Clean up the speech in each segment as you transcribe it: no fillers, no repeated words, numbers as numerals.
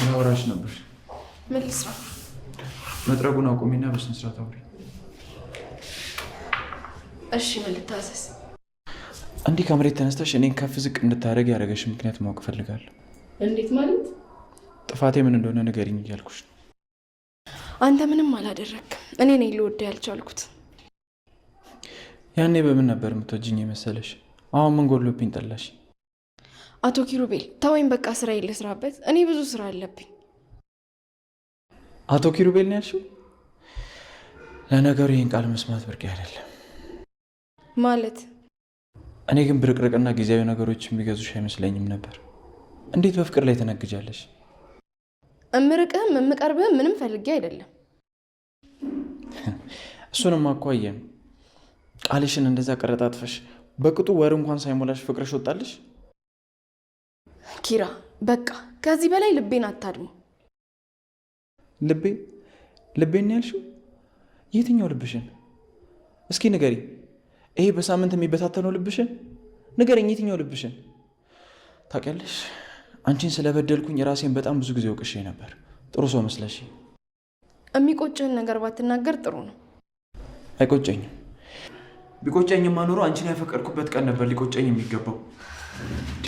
ላወራሽ ነበር። ምን ልስራ? መጥረጉን አቁሚና በስነ ስርዓት አውሪ። እሺ ምን ልታዘዝ? እንዲህ ከመሬት ተነስተሽ እኔን ከፍ ዝቅ እንድታደርግ ያደረገሽ ምክንያት ማወቅ እፈልጋለሁ። እንዴት ማለት? ጥፋቴ ምን እንደሆነ ንገሪኝ እያልኩሽ ነው። አንተ ምንም አላደረግም። እኔ ነኝ ልወደው ያልቻልኩት። ያኔ በምን ነበር የምትወጂኝ የመሰለሽ? አሁን ምን ጎሎብኝ ጠላሽ? አቶ ኪሩቤል ተወኝ በቃ፣ ስራዬን ልስራበት። እኔ ብዙ ስራ አለብኝ። አቶ ኪሩቤል ነው ያልሽው? ለነገሩ ይህን ቃል መስማት ብርቅ አይደለም ማለት። እኔ ግን ብርቅርቅና ጊዜያዊ ነገሮች የሚገዙሽ አይመስለኝም ነበር። እንዴት በፍቅር ላይ ተነግጃለሽ? እምርቅህም እምቀርብህም ምንም ፈልጌ አይደለም። እሱንም አኳየን ቃልሽን እንደዛ ቀረጣጥፈሽ በቅጡ ወር እንኳን ሳይሞላሽ ፍቅርሽ ወጣልሽ። ኪራ በቃ ከዚህ በላይ ልቤን አታድሙ። ልቤን ያልሽው? የትኛው ልብሽን? እስኪ ንገሪ። ይሄ በሳምንት የሚበታተነው ልብሽን ንገረኝ። የትኛው ልብሽን? ታውቂያለሽ፣ አንቺን ስለበደልኩኝ ራሴን በጣም ብዙ ጊዜ ወቅሼ ነበር። ጥሩ ሰው መስለሽ። የሚቆጭህን ነገር ባትናገር ጥሩ ነው። አይቆጨኝም። ቢቆጨኝማ ኖሮ አንቺን ያፈቀድኩበት ቀን ነበር ሊቆጨኝ የሚገባው።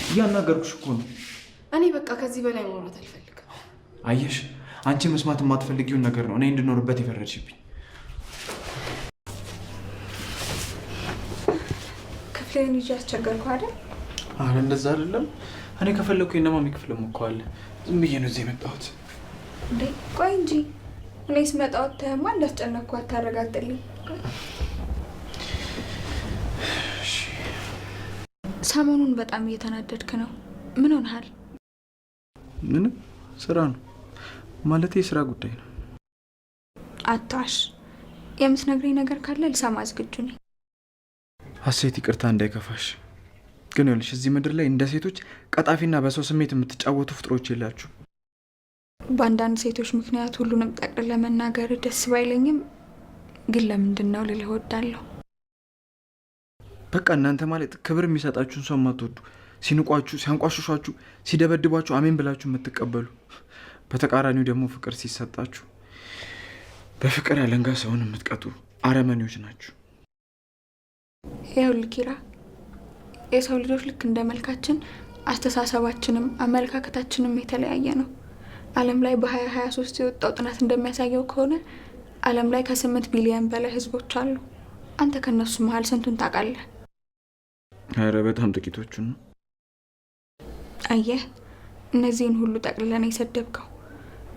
እያናገርኩሽ እኮ ነው። እኔ በቃ ከዚህ በላይ ማውራት አልፈልግም። አየሽ፣ አንቺ መስማት የማትፈልጊውን ነገር ነው እኔ እንድኖርበት የፈረድሽብኝ። ክፍሌን ይዤ አስቸገርኩ አይደል? አረ እንደዛ አይደለም። እኔ ከፈለኩ የነማሚ ክፍል ሞከዋለ። ዝም ብዬ ነው እዚህ የመጣሁት። እንዴ ቆይ እንጂ እኔ ስመጣ ወጥተህማ እንዳስጨነቅኩ አታረጋግጥልኝ። ሰሞኑን በጣም እየተናደድክ ነው። ምን ሆነሃል? ምንም፣ ስራ ነው ማለት የስራ ጉዳይ ነው። አታሽ። የምትነግረኝ ነገር ካለ ልሰማ ዝግጁ ነኝ። ሀሴት፣ ይቅርታ እንዳይከፋሽ ግን ይኸውልሽ፣ እዚህ ምድር ላይ እንደ ሴቶች ቀጣፊና በሰው ስሜት የምትጫወቱ ፍጥሮች የላችሁ። በአንዳንድ ሴቶች ምክንያት ሁሉንም ጠቅልለህ ለመናገር ደስ ባይለኝም ግን ለምንድን ነው ልልህ እወዳለሁ። በቃ እናንተ ማለት ክብር የሚሰጣችሁን ሰው የማትወዱ፣ ሲንቋችሁ፣ ሲያንቋሽሿችሁ፣ ሲደበድቧችሁ አሜን ብላችሁ የምትቀበሉ፣ በተቃራኒው ደግሞ ፍቅር ሲሰጣችሁ በፍቅር ያለንጋ ሰውን የምትቀጡ አረመኔዎች ናችሁ። ይኸውልህ ኪራ፣ የሰው ልጆች ልክ እንደ መልካችን አስተሳሰባችንም አመለካከታችንም የተለያየ ነው። ዓለም ላይ በ2023 የወጣው ጥናት እንደሚያሳየው ከሆነ ዓለም ላይ ከ8 ቢሊዮን በላይ ህዝቦች አሉ። አንተ ከነሱ መሀል ስንቱን ታውቃለህ? ኧረ በጣም ጥቂቶቹን ነው። አየህ፣ እነዚህን ሁሉ ጠቅልለን የሰደብከው።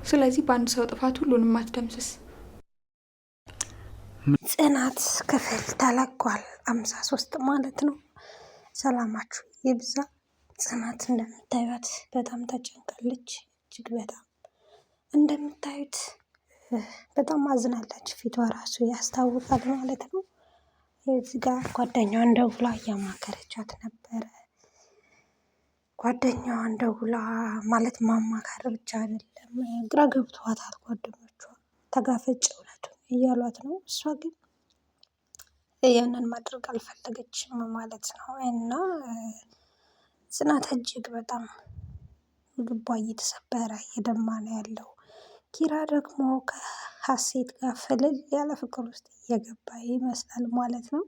ስለዚህ በአንድ ሰው ጥፋት ሁሉንም አትደምስስ። ጽናት ክፍል ተለቋል። 53 ማለት ነው። ሰላማችሁ ይብዛ። ጽናት እንደምታዩት በጣም ተጨንቃለች። እጅግ በጣም እንደምታዩት በጣም አዝናለች። ፊቷ ራሱ ያስታውቃል ማለት ነው። እዚህ ጋር ጓደኛዋን ደውላ እያማከረቻት ነበረ። ጓደኛዋን ደውላ ማለት ማማከር ብቻ አይደለም፣ ግራ ገብቷታል። ጓደኞቿ ተጋፈጭ እውነቱን እያሏት ነው። እሷ ግን ያንን ማድረግ አልፈለገችም ማለት ነው። እና ጽናት እጅግ በጣም ልቧ እየተሰበረ እየደማ ነው ያለው። ኪራ ደግሞ ከሀሴት ጋር ፍልል ያለ ፍቅር ውስጥ እየገባ ይመስላል ማለት ነው።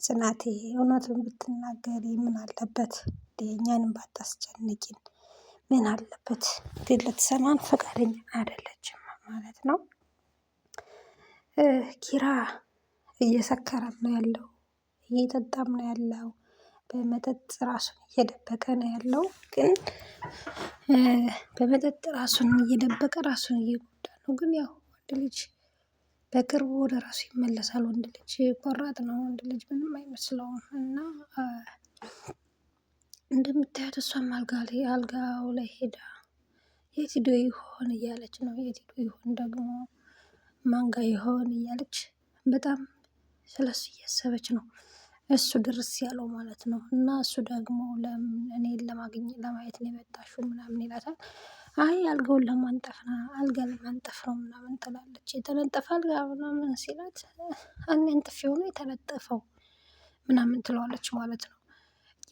ጽናቴ እውነቱን ብትናገሪ ምን አለበት? እኛንም ባታስጨንቂን ምን አለበት? ግን ልትሰማን ፈቃደኛ አይደለችም ማለት ነው። ኪራ እየሰከረም ነው ያለው፣ እየጠጣም ነው ያለው፣ በመጠጥ ራሱን እየደበቀ ነው ያለው። ግን በመጠጥ ራሱን እየደበቀ ራሱን እየጎዳ ነው። ግን ያው ወንድ ልጅ በቅርቡ ወደ ራሱ ይመለሳል። ወንድ ልጅ ቆራጥ ነው። ወንድ ልጅ ምንም አይመስለውም። እና እንደምታዩት እሷም አልጋው ላይ ሄዳ የት ሂዶ ይሆን እያለች ነው። የት ሂዶ ይሆን ደግሞ ማንጋ ይሆን እያለች በጣም ስለሱ እያሰበች ነው። እሱ ድርስ ያለው ማለት ነው። እና እሱ ደግሞ እኔን ለማየት ነው የመጣሽው ምናምን ይላታል። አይ አልጋውን ለማንጠፍ ነው፣ አልጋ ለማንጠፍ ነው ምናምን ትላለች። የተነጠፈ አልጋ ምናምን ሲላት አንጠፍ የሆነ የተነጠፈው ምናምን ትለዋለች ማለት ነው።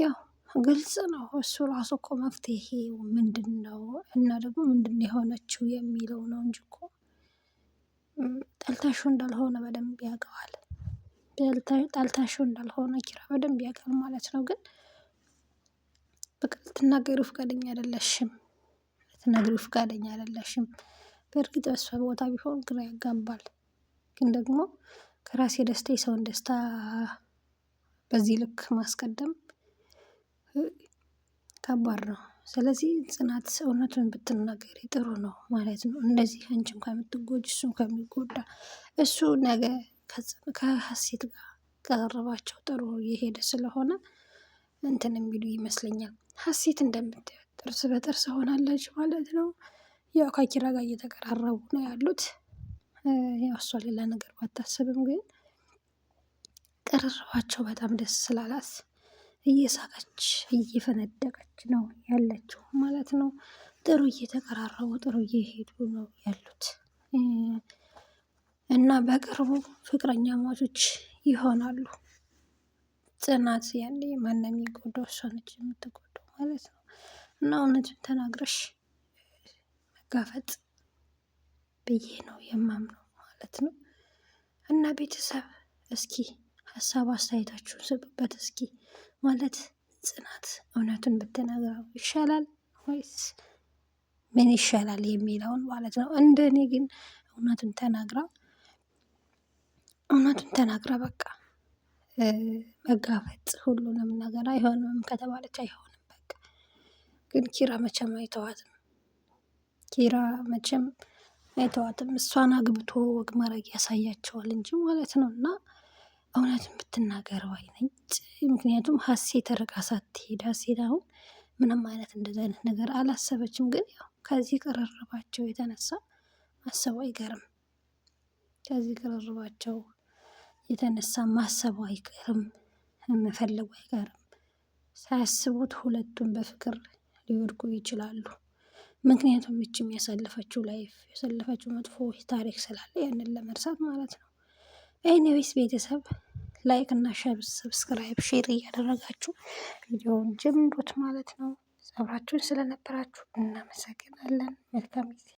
ያው ግልጽ ነው። እሱ ራሱ እኮ መፍትሄው ምንድን ነው እና ደግሞ ምንድን ነው የሆነችው የሚለው ነው እንጂ እኮ ጠልታሹ እንዳልሆነ በደንብ ያውቀዋል። ጠልታሹ እንዳልሆነ ኪራ በደንብ ያውቃል ማለት ነው። ግን በቃ ልትናገሪው ፈቃደኛ አይደለሽም። በእርግጥ በሷ ቦታ ቢሆን ግራ ያጋባል። ግን ደግሞ ከራሴ ደስታ የሰውን ደስታ በዚህ ልክ ማስቀደም ከባድ ነው። ስለዚህ ጽናት እውነቱን ብትናገሪ ጥሩ ነው ማለት ነው። እንደዚህ አንቺም ከምትጎጂ እሱም ከሚጎዳ እሱ ነገ ከሀሴት ጋር ቀረባቸው ጥሩ የሄደ ስለሆነ እንትን የሚሉ ይመስለኛል። ሀሴት እንደምታዩት ጥርስ በጥርስ ሆናለች ማለት ነው። ያው ከኪራ ጋር እየተቀራረቡ ነው ያሉት። ያው እሷ ሌላ ነገር ባታስብም ግን ቅርርባቸው በጣም ደስ ስላላት እየሳቀች እየፈነደቀች ነው ያለችው ማለት ነው። ጥሩ እየተቀራረቡ ጥሩ እየሄዱ ነው ያሉት እና በቅርቡ ፍቅረኛ ማቾች ይሆናሉ። ጽናት ያኔ ማነው የሚጎዳው? እሷ ነች የምትጎዳው ማለት ነው። እና እውነቱን ተናግረሽ መጋፈጥ ብዬ ነው የማምነው ማለት ነው። እና ቤተሰብ እስኪ ሀሳብ አስተያየታችሁን ስጡበት። እስኪ ማለት ጽናት እውነቱን ብትነግረው ይሻላል ወይስ ምን ይሻላል የሚለውን ማለት ነው። እንደ እኔ ግን እውነቱን ተናግራ በቃ መጋፈጥ ሁሉንም ነገር አይሆንም ከተባለች አይሆንም በቃ። ግን ኪራ መቼም አይተዋትም። እሷን አግብቶ ወግ ማድረግ ያሳያቸዋል እንጂ ማለት ነው። እና እውነትን ብትናገር ባይ ነኝ። ምክንያቱም ሀሴት ርቃ ሳትሄድ ሀሴት አሁን ምንም አይነት እንደዚህ አይነት ነገር አላሰበችም። ግን ያው ከዚህ ቅርርባቸው የተነሳ ማሰቡ አይቀርም። ከዚህ ቅርርባቸው የተነሳ ማሰቡ አይቀርም፣ መፈለጉ አይቀርም። ሳያስቡት ሁለቱም በፍቅር ሊወድቁ ይችላሉ። ምክንያቱም ይችም ያሳለፈችው መጥፎ ታሪክ ስላለ ያንን ለመርሳት ማለት ነው። ኤኒዌይስ ቤተሰብ ላይክ እና ሰብስክራይብ ሼር እያደረጋችሁ ቪዲዮውን ጀምሩት ማለት ነው። አብራችሁን ስለነበራችሁ እናመሰግናለን። መልካም ጊዜ